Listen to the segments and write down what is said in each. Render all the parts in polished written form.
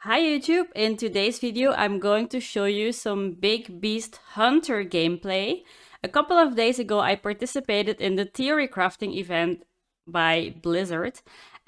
Hi YouTube! In today's video I'm going to show you some Big Beast Hunter gameplay. A couple of days ago I participated in the Theorycrafting event by Blizzard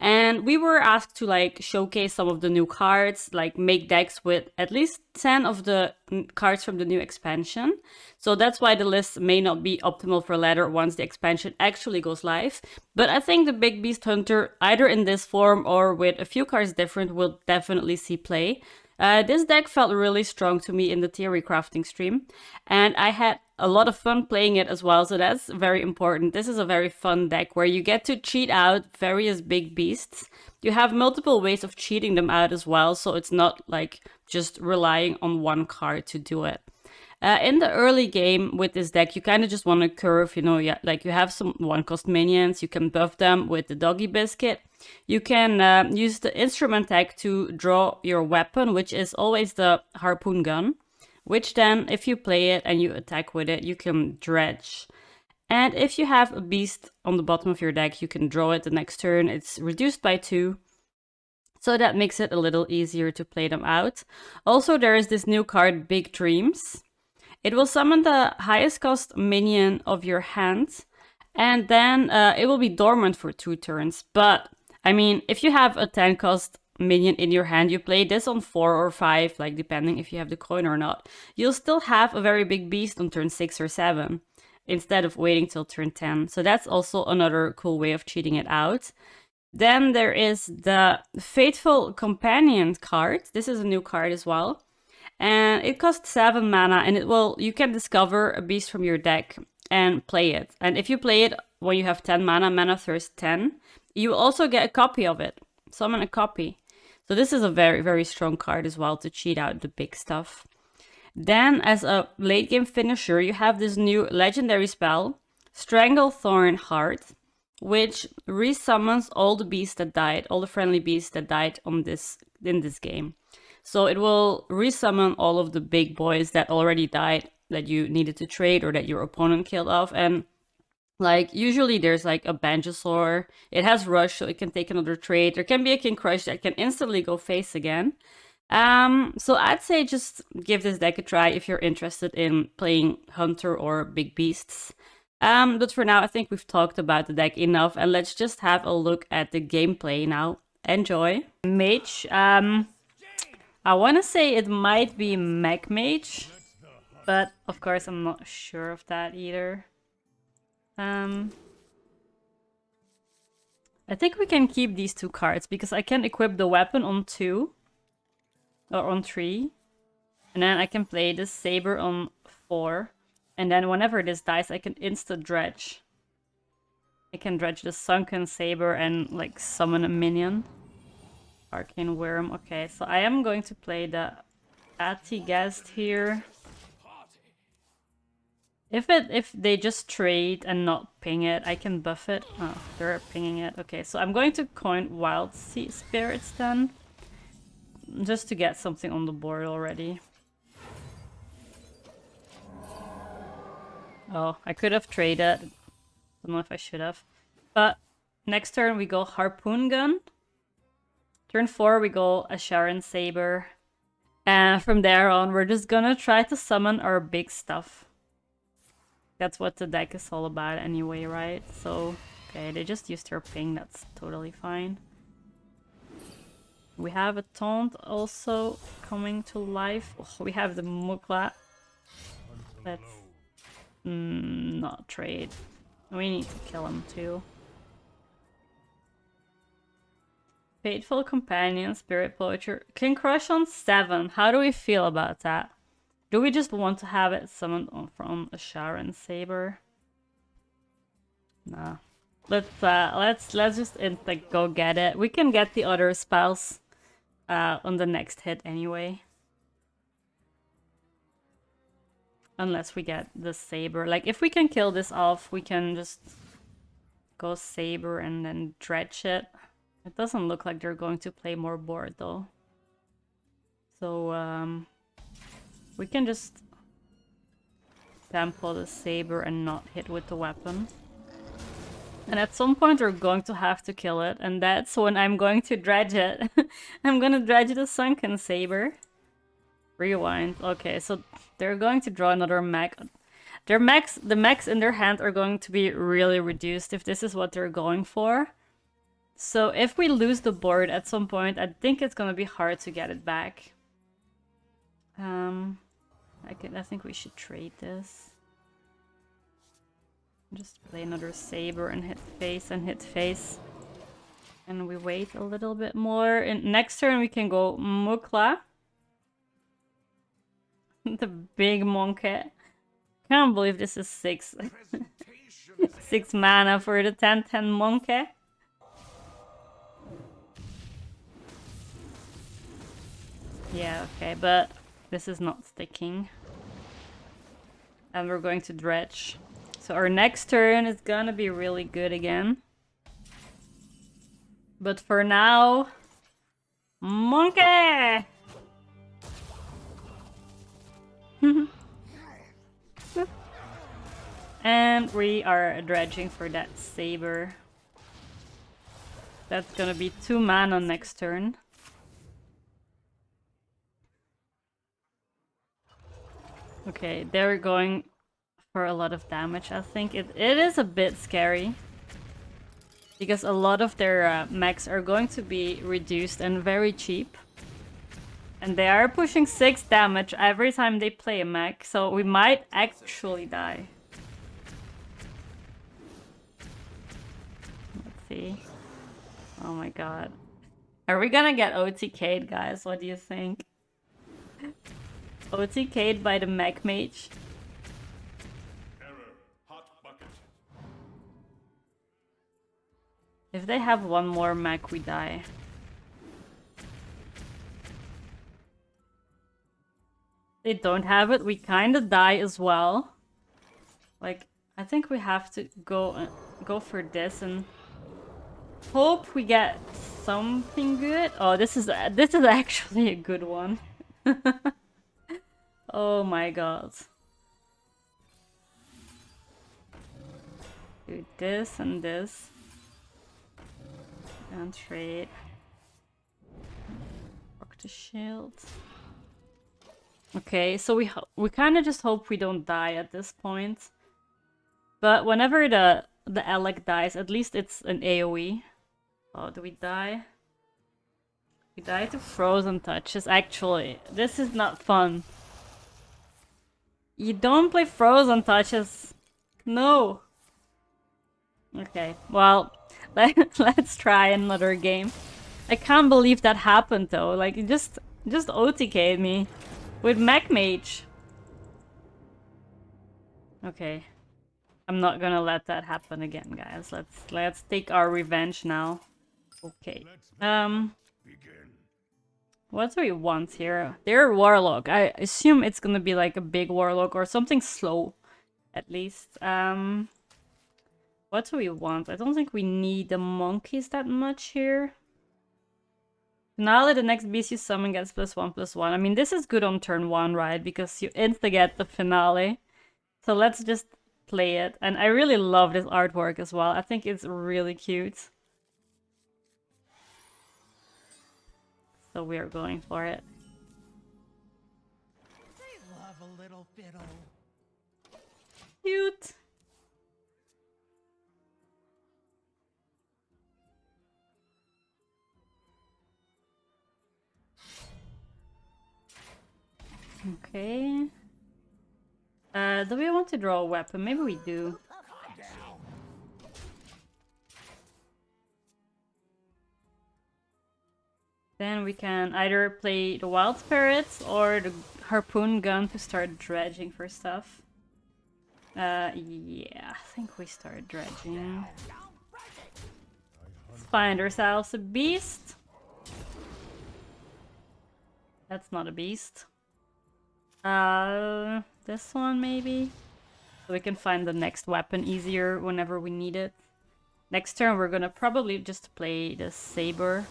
and we were asked to showcase some of the new cards, like make decks with at least 10 of the cards from the new expansion. So that's why the list may not be optimal for ladder once the expansion actually goes live. But I think the Big Beast Hunter, either in this form or with a few cards different, will definitely see play. This deck felt really strong to me in the theory crafting stream, and I had a lot of fun playing it as well, so that's very important. This is a very fun deck where you get to cheat out various big beasts. You have multiple ways of cheating them out as well, so it's not like just relying on one card to do it. In the early game with this deck, you kind of just want to curve, like you have some one-cost minions, you can buff them with the Doggy Biscuit. You can use the instrument tag to draw your weapon, which is always the harpoon gun, which then, if you play it and you attack with it, you can dredge. And if you have a beast on the bottom of your deck, you can draw it the next turn. It's reduced by 2. So that makes it a little easier to play them out. Also, there is this new card, Big Dreams. It will summon the highest cost minion of your hand, and then it will be dormant for 2 turns. But, I mean, if you have a 10 cost minion in your hand, you play this on 4 or 5, like depending if you have the coin or not, you'll still have a very big beast on turn 6 or 7, instead of waiting till turn 10. So that's also another cool way of cheating it out. Then there is the Faithful Companion card. This is a new card as well. And it costs 7 mana, and you can discover a beast from your deck and play it. And if you play it when you have 10 mana, mana thirst 10, you will also get a copy of it. Summon a copy. So this is a very, very strong card as well to cheat out the big stuff. Then, as a late game finisher, you have this new legendary spell, Stranglethorn Heart, which resummons all the beasts that died, all the friendly beasts that died in this game. So it will resummon all of the big boys that already died that you needed to trade or that your opponent killed off. And like usually there's like a Banjosaur. It has rush, so it can take another trade. There can be a King Krush that can instantly go face again. So I'd say just give this deck a try if you're interested in playing Hunter or Big Beasts. But for now, I think we've talked about the deck enough, and let's just have a look at the gameplay now. Enjoy. Mage, I want to say it might be Mech Mage, but of course I'm not sure of that either. I think we can keep these 2 cards because I can equip the weapon on 2 or on 3, and then I can play the saber on 4, and then whenever this dies I can insta dredge. I can dredge the sunken saber and like summon a minion. Arcane Worm. Okay, so I am going to play the Atigast here. If they just trade and not ping it, I can buff it. Oh, they're pinging it. Okay, so I'm going to coin Wild Sea Spirits then, just to get something on the board already. Oh, I could have traded. Don't know if I should have. But next turn we go Harpoon Gun. Turn 4 we go a Sharon Saber. And from there on we're just gonna try to summon our big stuff. That's what the deck is all about anyway, right? So, okay, they just used their ping, that's totally fine. We have a Taunt also coming to life. Oh, we have the Mukkla. Let's not trade. We need to kill him too. Faithful Companion, Spirit Poacher, King Krush on 7. How do we feel about that? Do we just want to have it summoned from a Sharon Saber? Nah. Let's just go get it. We can get the other spells on the next hit anyway. Unless we get the Saber. Like if we can kill this off, we can just go Saber and then dredge it. It doesn't look like they're going to play more board though. So we can just tempo the saber and not hit with the weapon. And at some point we're going to have to kill it, and that's when I'm going to dredge it. I'm gonna dredge the Sunken Saber. Rewind. Okay, so they're going to draw another mech. The mechs in their hand are going to be really reduced if this is what they're going for. So if we lose the board at some point, I think it's gonna be hard to get it back. I think we should trade this. Just play another Saber and hit face and hit face. And we wait a little bit more. And next turn we can go Mukkla. The big monkey. Can't believe this is 6. 6 mana for the 10/10 monkey. Yeah, okay, but this is not sticking. And we're going to dredge. So our next turn is gonna be really good again. But for now... Monkey! And we are dredging for that Saber. That's gonna be 2 mana next turn. Okay, they're going for a lot of damage, I think. It is a bit scary. Because a lot of their mechs are going to be reduced and very cheap. And they are pushing 6 damage every time they play a mech, so we might actually die. Let's see. Oh my god. Are we gonna get OTK'd, guys? What do you think? OTK'd by the Mech Mage? If they have one more mech, we die. They don't have it, we kinda die as well. Like, I think we have to go for this and hope we get something good. Oh, this is actually a good one. Oh my god. Do this and this. And trade. Rock the shield. Okay, so we kind of just hope we don't die at this point. But whenever the Alec dies, at least it's an AoE. Oh, do we die? We die to Frozen Touches. Actually, this is not fun. You don't play Frozen Touches. No. Okay, well, let's try another game. I can't believe that happened though. Like, it just OTK'd me with Mech Mage. Okay. I'm not gonna let that happen again, guys. Let's take our revenge now. Okay. What do we want here? They're Warlock. I assume it's gonna be like a big Warlock or something slow, at least. What do we want? I don't think we need the monkeys that much here. Finale, the next beast you summon gets +1/+1. I mean, this is good on turn 1, right? Because you insta-get the finale. So let's just play it. And I really love this artwork as well. I think it's really cute. So we are going for it. They love a little fiddle. Cute. Okay. Do we want to draw a weapon? Maybe we do. Then we can either play the Wild Spirits or the Harpoon Gun to start dredging for stuff. Yeah, I think we start dredging. Let's find ourselves a beast. That's not a beast. This one maybe? So we can find the next weapon easier whenever we need it. Next turn we're gonna probably just play the Saber.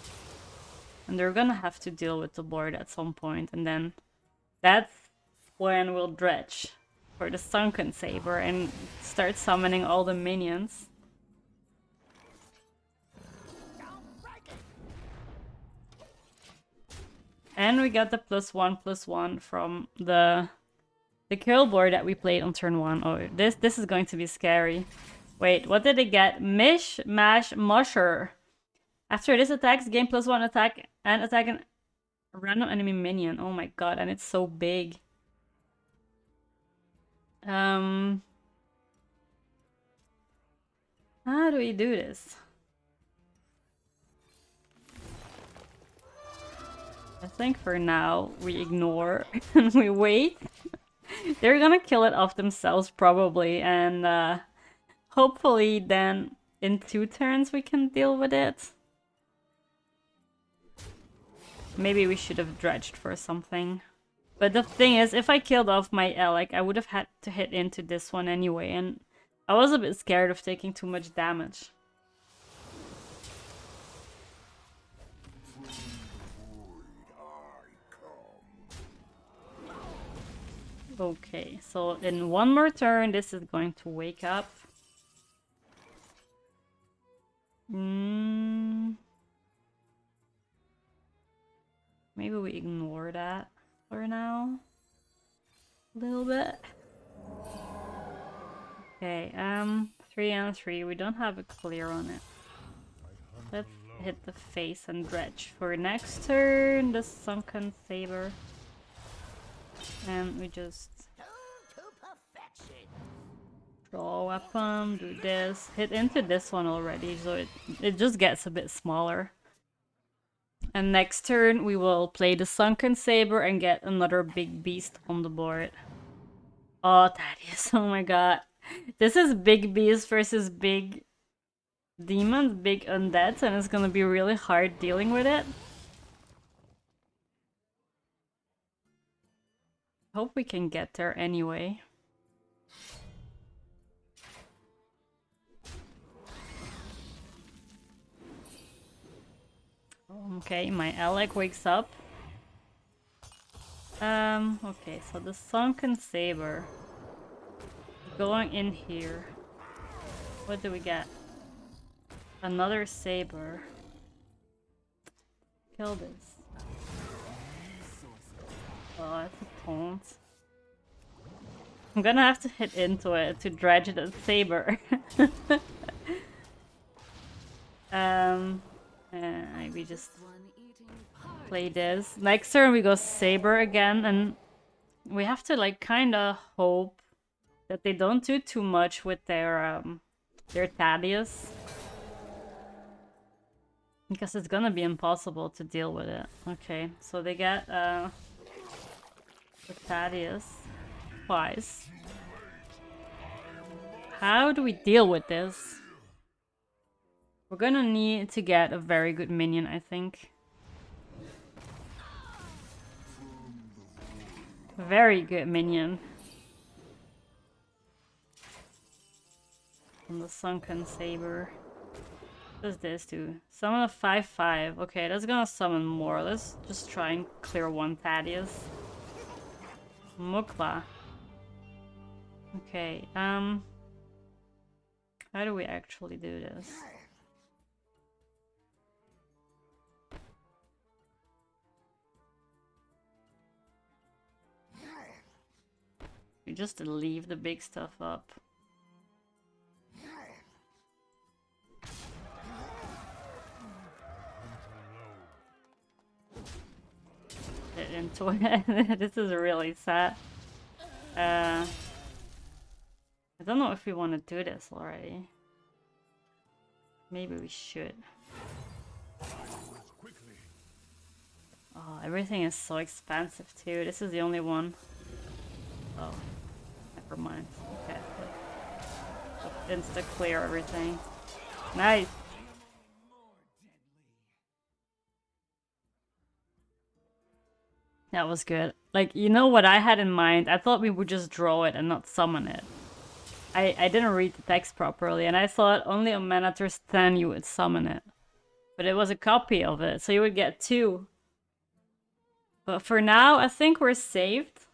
And they're gonna have to deal with the board at some point, and then that's when we'll dredge for the Sunken Saber and start summoning all the minions. And we got the +1/+1 from the kill board that we played on turn 1. Oh, this is going to be scary. Wait, what did it get? Mech Mage Musher. After this attacks, gain +1 attack and attack a random enemy minion. Oh my god, and it's so big. How do we do this? I think for now we ignore and we wait. They're gonna kill it off themselves probably, and hopefully then in 2 turns we can deal with it. Maybe we should have dredged for something. But the thing is, if I killed off my Alec, I would have had to hit into this one anyway, and I was a bit scared of taking too much damage. Okay, so in 1 more turn, this is going to wake up. Maybe we ignore that for now. A little bit. Okay, 3 and 3. We don't have a clear on it. Let's hit the face and dredge. For next turn, the Sunken Saber. And we just draw a weapon, do this, hit into this one already, so it just gets a bit smaller. And next turn we will play the Sunken Saber and get another big beast on the board. Oh, Thaddeus, oh my god. This is big beast versus big demons, big undeads, and it's gonna be really hard dealing with it. Hope we can get there anyway. Okay, my Alec wakes up. Okay, so the Sunken Saber. Going in here. What do we get? Another saber. Kill this. Oh, that's a taunt. I'm gonna have to hit into it to dredge the saber. We just play this. Next turn we go saber again, and we have to like kinda hope that they don't do too much with their Thaddeus. Because it's gonna be impossible to deal with it. Okay, so they get the Thaddeus twice. How do we deal with this? We're gonna need to get a very good minion, I think. Very good minion. From the Sunken Saber. What does this do? Summon a 5/5. Okay, that's gonna summon more. Let's just try and clear one Thaddeus. Mukkla. Okay, how do we actually do this? You just leave the big stuff up. Get into it. This is really sad. I don't know if we want to do this already. Maybe we should. Oh, everything is so expensive too. This is the only one. Oh, never mind. Okay. Insta clear everything. Nice. That was good. Like, you know what I had in mind? I thought we would just draw it and not summon it. I didn't read the text properly, and I thought only on Manator's 10 you would summon it. But it was a copy of it, so you would get 2. But for now, I think we're saved.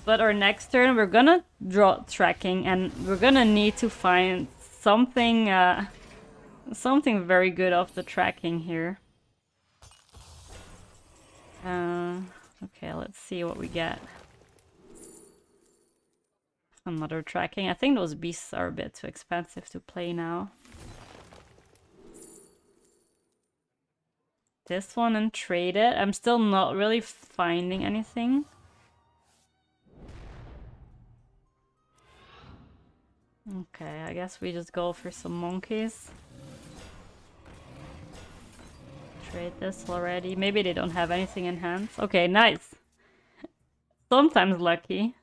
But our next turn, we're gonna draw tracking, and we're gonna need to find something, something very good off the tracking here. Okay, let's see what we get. Another tracking. I think those beasts are a bit too expensive to play now. This one and trade it. I'm still not really finding anything. Okay, I guess we just go for some monkeys. Trade this already. Maybe they don't have anything in hand. Okay, nice. Sometimes lucky.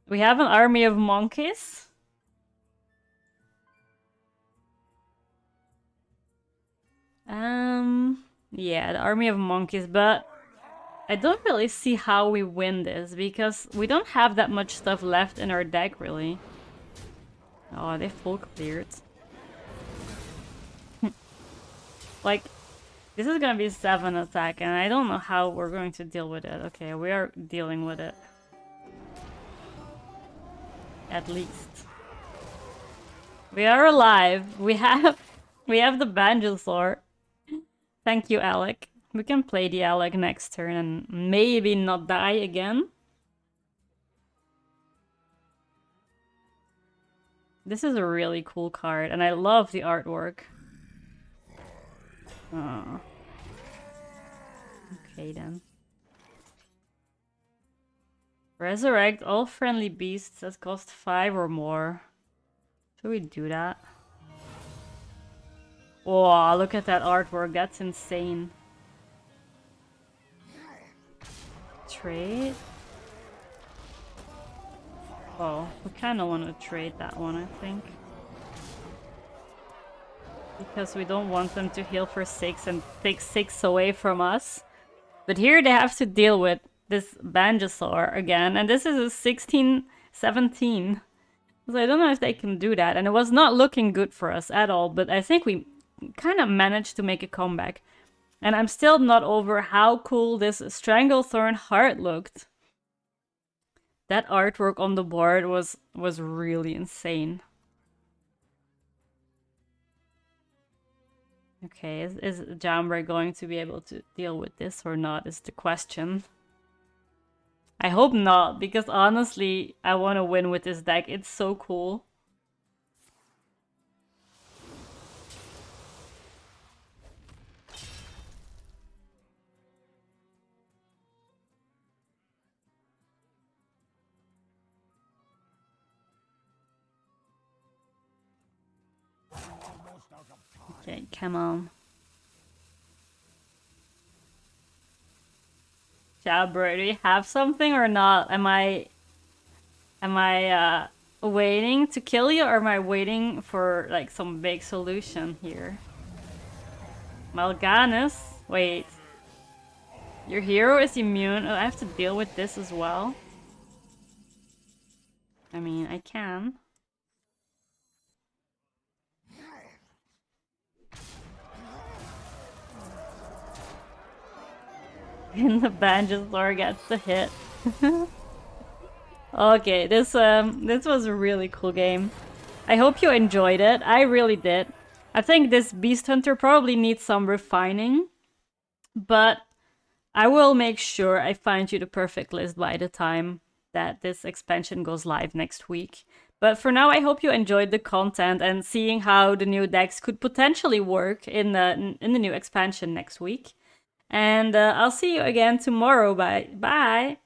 We have an army of monkeys. Yeah, the army of monkeys, but I don't really see how we win this because we don't have that much stuff left in our deck, really. Oh, they full cleared. Like, this is gonna be 7 attack, and I don't know how we're going to deal with it. Okay, we are dealing with it. At least. We are alive. We have the Banjosaur. Thank you, Alec. We can play the Alec next turn and maybe not die again. This is a really cool card, and I love the artwork. Oh. Okay, then. Resurrect all friendly beasts that cost 5 or more. Should we do that? Wow, look at that artwork. That's insane. Trade? Oh, we kind of want to trade that one, I think. Because we don't want them to heal for 6 and take 6 away from us. But here they have to deal with this Banjosaur again. And this is a 16-17. So I don't know if they can do that. And it was not looking good for us at all. But I think we kind of managed to make a comeback. And I'm still not over how cool this Stranglethorn heart looked. That artwork on the board was really insane. Okay, is Jambra going to be able to deal with this or not is the question. I hope not, because honestly, I want to win with this deck. It's so cool. Okay, come on. Jabber, do you have something or not? Am I waiting to kill you, or am I waiting for like some big solution here? Mal'Ganis? Wait. Your hero is immune. Oh, I have to deal with this as well. I mean, I can. And the Banjosaur gets the hit. Okay, this was a really cool game. I hope you enjoyed it. I really did. I think this Beast Hunter probably needs some refining, but I will make sure I find you the perfect list by the time that this expansion goes live next week. But for now, I hope you enjoyed the content and seeing how the new decks could potentially work in the new expansion next week. And I'll see you again tomorrow. Bye. Bye.